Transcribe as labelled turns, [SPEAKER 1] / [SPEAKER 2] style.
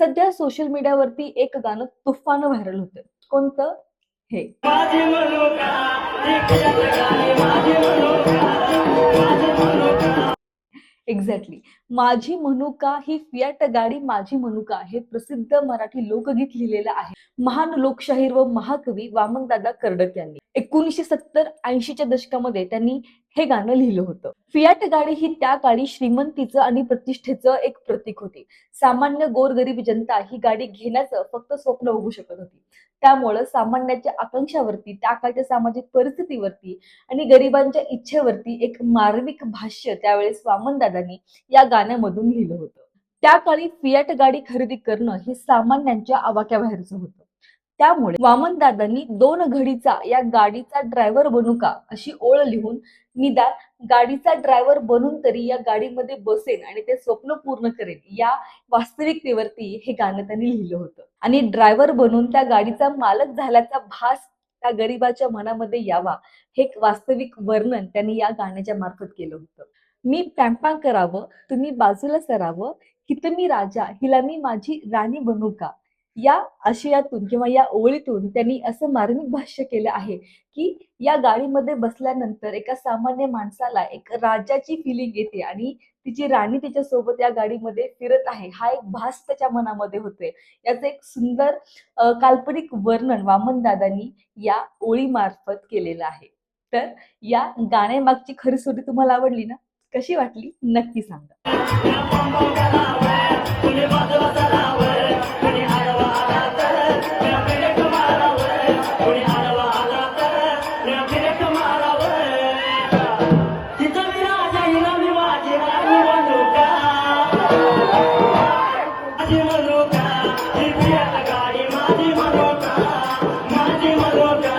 [SPEAKER 1] सध्या सोशल मीडियावरती एक गाणं तुफान व्हायरल होतं. कोणतं? हे.
[SPEAKER 2] माझी मनोका माझी मनोका
[SPEAKER 1] एक्झॅक्टली. माझी मनुका ही फियाट गाडी माझी मनुका हे प्रसिद्ध मराठी लोकगीत लिहिलेलं आहे महान लोकशाहीर व महाकवी वामनदादा कर्डक यांनी. 1970-80 च्या दशकामध्ये त्यांनी हे गाणं लिहिलं होतं. फियाट गाडी ही त्या काळी श्रीमंतीचं आणि प्रतिष्ठेचं एक प्रतीक होती. सामान्य गोरगरीब जनता ही गाडी घेण्याचं फक्त स्वप्न बघू शकत होती. त्यामुळे सामान्याच्या आकांक्षावरती, त्या काळच्या सामाजिक परिस्थितीवरती आणि गरिबांच्या इच्छेवरती एक मार्मिक भाष्य त्यावेळेस वामनदादांनी या गाण्यामधून लिहिलं होतं. त्या काळी फियाट गाडी खरेदी करणं हे सामान्यांच्या आवाक्याबाहेरचं होतं. त्यामुळे वामनदादांनी 2 घडीचा या गाडीचा ड्रायव्हर बनू का अशी ओळ लिहून निदान गाडीचा ड्रायव्हर बनून तरी या गाडीमध्ये बसेन आणि ते स्वप्न पूर्ण करेन या वास्तविकतेवरती हे गाणं त्यांनी लिहिलं होतं. आणि ड्रायव्हर बनून त्या गाडीचा मालक झाल्याचा भास त्या गरिबाच्या मनामध्ये यावा हे एक वास्तविक वर्णन त्यांनी या गाण्याच्या मार्फत केलं होतं. मी पॅम्पा करावं, तुम्ही बाजूला सरावं, हित मी राजा, हिला मी माझी राणी बनू का? या आशयातून किंवा या ओळीतून त्यांनी असं मार्मिक भाष्य केलं आहे की या गाडीमध्ये बसल्यानंतर एका सामान्य माणसाला एक राजाची फिलिंग येते आणि तिची राणी तिच्या सोबत या गाडीमध्ये फिरत आहे हा एक भास त्याच्या मनामध्ये होते. याचं एक सुंदर काल्पनिक वर्णन वामनदादांनी या ओळीमार्फत केलेलं आहे. तर या गाण्यामागची खरी स्टोरी तुम्हाला आवडली ना? कशी वाटली नक्की सांगा.
[SPEAKER 2] गाडी माझी मनोका माझी मनोका